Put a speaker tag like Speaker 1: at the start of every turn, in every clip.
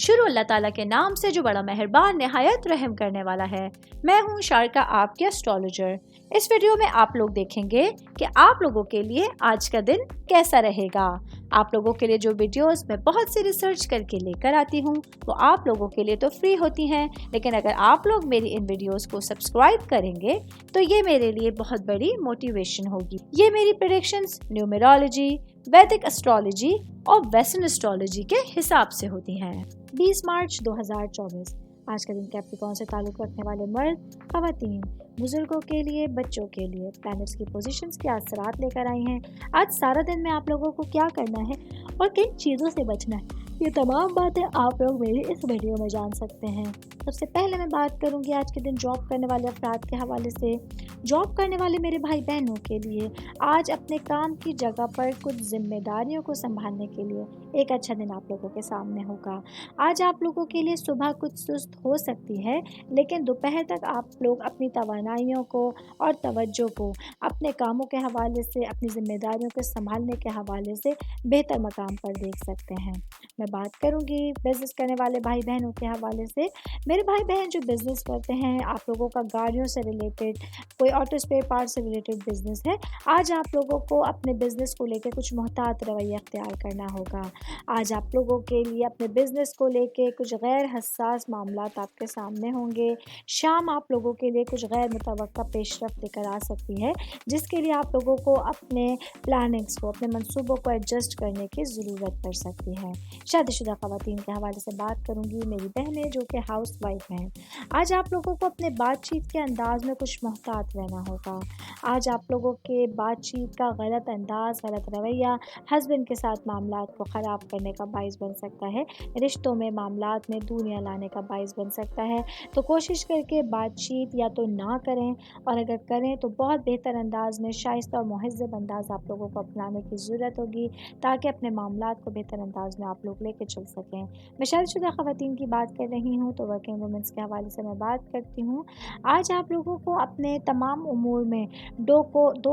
Speaker 1: शुरू अल्लाह ताला के नाम से जो बड़ा मेहरबान निहायत रहम करने वाला है। मैं हूँ शारका, आपके एस्ट्रोलॉजर। इस वीडियो में आप लोग देखेंगे कि आप लोगों के लिए आज का दिन कैसा रहेगा। आप लोगों के लिए जो वीडियोस मैं बहुत सी रिसर्च करके लेकर आती हूँ वो आप लोगों के लिए तो फ्री होती हैं, लेकिन अगर आप लोग मेरी इन वीडियोस को सब्सक्राइब करेंगे तो ये मेरे लिए बहुत बड़ी मोटिवेशन होगी। ये मेरी प्रेडिक्शंस न्यूमेरोलॉजी, वैदिक एस्ट्रोलॉजी और वेस्टर्न एस्ट्रोलॉजी के हिसाब से होती हैं। 20 मार्च 2024 आज का दिन कैप्रिकॉर्न से ताल्लुक़ रखने वाले मर्द, ख़वातीन, बुजुर्गों के लिए, बच्चों के लिए प्लैनेट्स की पोजीशंस के असरात लेकर आई हैं। आज सारा दिन में आप लोगों को क्या करना है और किन चीज़ों से बचना है, ये तमाम बातें आप लोग मेरी इस वीडियो में जान सकते हैं। सबसे पहले मैं बात करूंगी आज के दिन जॉब करने वाले अफराद के हवाले से। जॉब करने वाले मेरे भाई बहनों के लिए आज अपने काम की जगह पर कुछ जिम्मेदारियों को संभालने के लिए एक अच्छा दिन आप लोगों के सामने होगा। आज आप लोगों के लिए सुबह कुछ सुस्त हो सकती है, लेकिन दोपहर तक आप लोग अपनी तवानाइयों को और तवज्जो को अपने कामों के हवाले से, अपनी जिम्मेदारियों को संभालने के हवाले से बेहतर मकाम पर देख सकते हैं। मैं बात करूंगी बिजनेस करने वाले भाई बहनों के हवाले से। मेरे भाई बहन जो बिजनेस करते हैं, आप लोगों का गाड़ियों से रिलेटेड, कोई ऑटो स्पेयर पार्ट से रिलेटेड बिजनेस है, आज आप लोगों को अपने बिजनेस को लेकर कुछ मोहतात रवैया अख्तियार करना होगा। आज आप लोगों के लिए अपने बिजनेस को लेकर कुछ गैर हसास मामलात आपके सामने होंगे। शाम आप लोगों के लिए कुछ गैर मुतवक्का पेशरफ्त लेकर आ सकती है, जिसके लिए आप लोगों को अपने प्लानिंग्स को, अपने मंसूबों को एडजस्ट करने की ज़रूरत पड़ सकती है। शादीशुदा ख़वातीन के हवाले से बात करूंगी, मेरी बहनें जो कि हाउस वाइफ हैं। आज आप लोगों को अपने बातचीत के अंदाज में कुछ मोहतात रहना होगा। आज आप लोगों के बातचीत का गलत अंदाज, गलत रवैया हस्बैंड के साथ मामलात को ख़राब करने का बाइस बन सकता है, रिश्तों में, मामलात में दूनिया लाने का बाइस बन सकता है। तो कोशिश करके बातचीत या तो ना करें, और अगर करें तो बहुत बेहतर अंदाज में, शाइस्ता और मुहज़्ज़ब अंदाज आप लोगों को अपनाने की ज़रूरत होगी, ताकि अपने मामलात को बेहतर अंदाज में आप लोग लेके चल सकें। मैं शादीशुदा ख़वातीन की बात कर रही हूँ तो वर्किंग वुमेंस के हवाले से मैं बात करती हूँ। आज आप लोगों को अपने तमाम उमूर में दो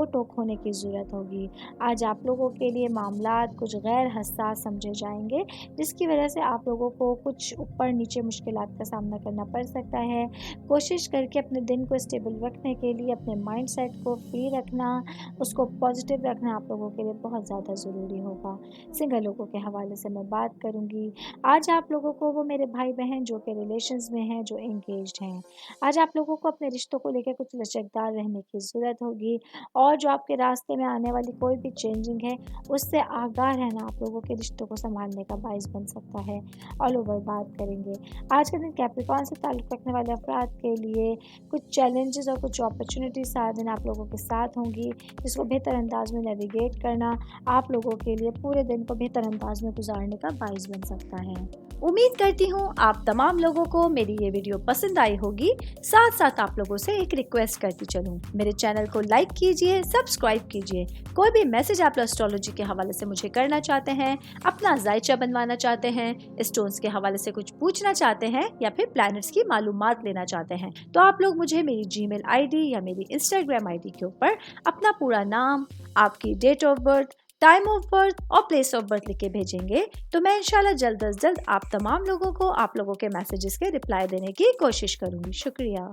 Speaker 1: टोक होने की ज़रूरत होगी। आज आप लोगों के लिए मामलात कुछ गैर हसास समझे जाएंगे, जिसकी वजह से आप लोगों को कुछ ऊपर नीचे मुश्किलात का सामना करना पड़ सकता है। कोशिश करके अपने दिन को स्टेबल रखने के लिए अपने माइंड सेट को फ्री रखना, उसको पॉजिटिव रखना आप लोगों के लिए बहुत ज़्यादा ज़रूरी होगा। सिंगल लोगों के हवाले से मैं बात करूंगी। आज आप लोगों को, वो मेरे भाई बहन जो कि रिलेशंस में हैं, जो एंगेज्ड हैं, आज आप लोगों को अपने रिश्तों को लेकर कुछ लचकदार रहने की ज़रूरत होगी, और जो आपके रास्ते में आने वाली कोई भी चेंजिंग है उससे आगाह रहना आप लोगों के रिश्तों को संभालने का बाइस बन सकता है। ऑल ओवर बात करेंगे आज के दिन कैप्रिकॉर्न से ताल्लुक़ रखने वाले अफराद के लिए कुछ चैलेंजेस और कुछ अपॉर्चुनिटीज सारा दिन आप लोगों के साथ होंगी, जिसको बेहतर अंदाज में नेविगेट करना आप लोगों के लिए पूरे दिन को बेहतर अंदाज में गुजारने का बाइस बन सकता है। उम्मीद करती हूँ आप तमाम लोगों को मेरी ये वीडियो पसंद आई होगी। साथ साथ आप लोगों से एक रिक्वेस्ट करती चलूँ, मेरे चैनल को लाइक कीजिए, सब्सक्राइब कीजिए। कोई भी मैसेज आप एस्ट्रोलॉजी के हवाले से मुझे करना चाहते हैं, अपना जायचा बनवाना चाहते हैं, स्टोन्स के हवाले से कुछ पूछना चाहते हैं, या फिर प्लैनेट्स की मालूमात लेना चाहते हैं, तो आप लोग मुझे मेरी जीमेल आईडी या मेरी इंस्टाग्राम आईडी के ऊपर अपना पूरा नाम, आपकी date of birth, time of birth और प्लेस ऑफ बर्थ लिख के भेजेंगे, तो मैं इंशाल्लाह जल्द अज जल्द आप तमाम लोगों को आप लोगों के मैसेजेस के रिप्लाई देने की कोशिश करूंगी। शुक्रिया।